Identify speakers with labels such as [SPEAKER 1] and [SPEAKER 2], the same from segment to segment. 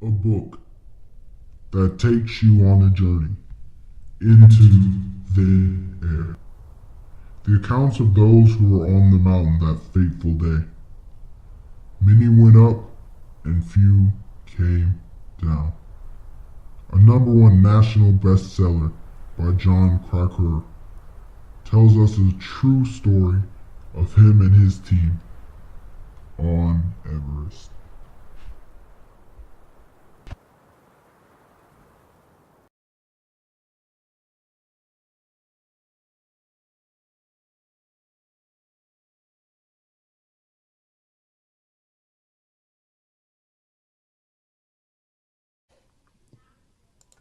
[SPEAKER 1] a book that takes you on a journey into thin air. The accounts of those who were on the mountain that fateful day. Many went up and few came down. A number one national bestseller by John Krakauer tells us a true story of him and his team on Everest.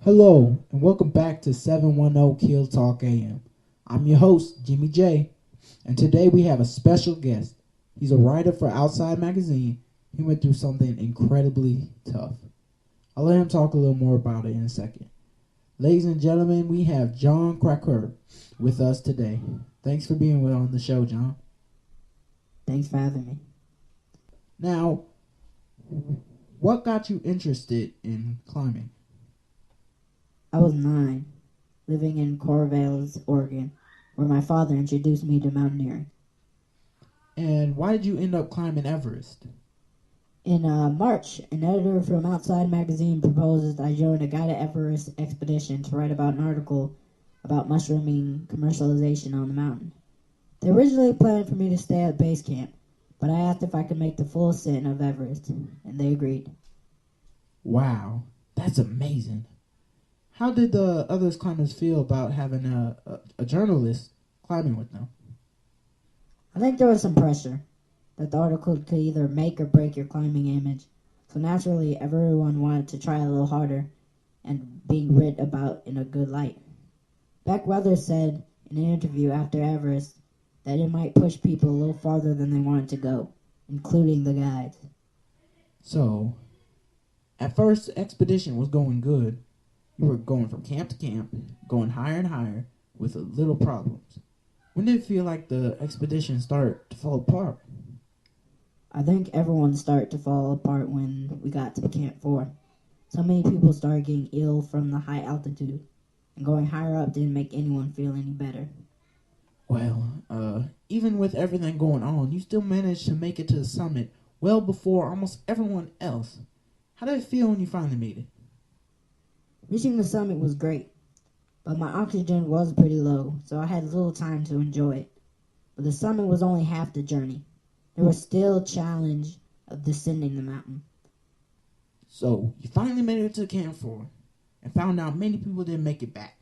[SPEAKER 2] Hello, and welcome back to 710 Keel Talk AM. I'm your host, Jimmy J, and today we have a special guest. He's a writer for Outside Magazine. He went through something incredibly tough. I'll let him talk a little more about it in a second. Ladies and gentlemen, we have John Krakauer with us today. Thanks for being on the show, John.
[SPEAKER 3] Thanks for having me.
[SPEAKER 2] Now, what got you interested in climbing?
[SPEAKER 3] I was 9, living in Corvallis, Oregon, where my father introduced me to mountaineering.
[SPEAKER 2] And why did you end up climbing Everest?
[SPEAKER 3] In March, an editor from Outside Magazine proposed I join a guided Everest expedition to write about an article about mushrooming commercialization on the mountain. They originally planned for me to stay at base camp, but I asked if I could make the full ascent of Everest, and they agreed.
[SPEAKER 2] Wow, that's amazing. How did the other climbers feel about having a journalist climbing with them?
[SPEAKER 3] I think there was some pressure that the article could either make or break your climbing image, so naturally everyone wanted to try a little harder and being written about in a good light. Beck Weathers said in an interview after Everest that it might push people a little farther than they wanted to go, including the guides.
[SPEAKER 2] So, at first the expedition was going good. You were going from camp to camp, going higher and higher with little problems. When did it feel like the expedition started to fall apart?
[SPEAKER 3] I think everyone started to fall apart when we got to Camp 4. So many people started getting ill from the high altitude, and going higher up didn't make anyone feel any better.
[SPEAKER 2] Well, even with everything going on, you still managed to make it to the summit well before almost everyone else. How did it feel when you finally made it?
[SPEAKER 3] Reaching the summit was great, but my oxygen was pretty low, so I had little time to enjoy it. But the summit was only half the journey. There was still a challenge of descending the mountain.
[SPEAKER 2] So, you finally made it to Camp 4 and found out many people didn't make it back.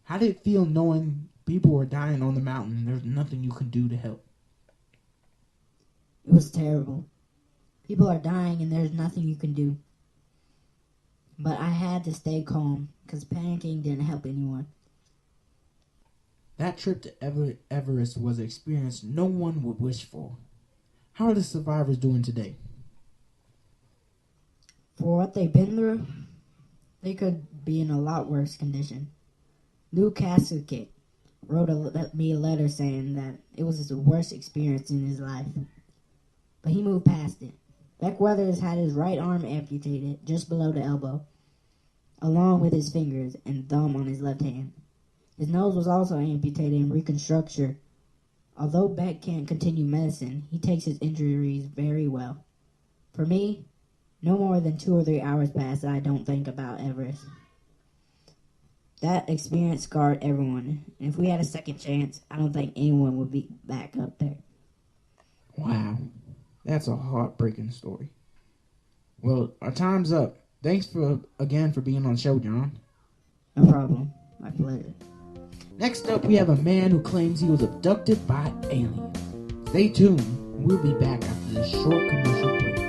[SPEAKER 2] How did it feel knowing people were dying on the mountain and there's nothing you could do to help?
[SPEAKER 3] It was terrible. People are dying and there's nothing you can do. But I had to stay calm because panicking didn't help anyone.
[SPEAKER 2] That trip to Everest was an experience no one would wish for. How are the survivors doing today?
[SPEAKER 3] For what they've been through, they could be in a lot worse condition. Lou Casakit wrote me a letter saying that it was the worst experience in his life. But he moved past it. Beck Weathers had his right arm amputated just below the elbow, along with his fingers and thumb on his left hand. His nose was also amputated and reconstructed. Although Beck can't continue medicine, he takes his injuries very well. For me, no more than 2 or 3 hours pass that I don't think about Everest. That experience scarred everyone, and if we had a second chance, I don't think anyone would be back up there.
[SPEAKER 2] Wow, that's a heartbreaking story. Well, our time's up. Thanks again for being on the show, John.
[SPEAKER 3] No problem. My pleasure.
[SPEAKER 2] Next up, we have a man who claims he was abducted by aliens. Stay tuned. We'll be back after this short commercial break.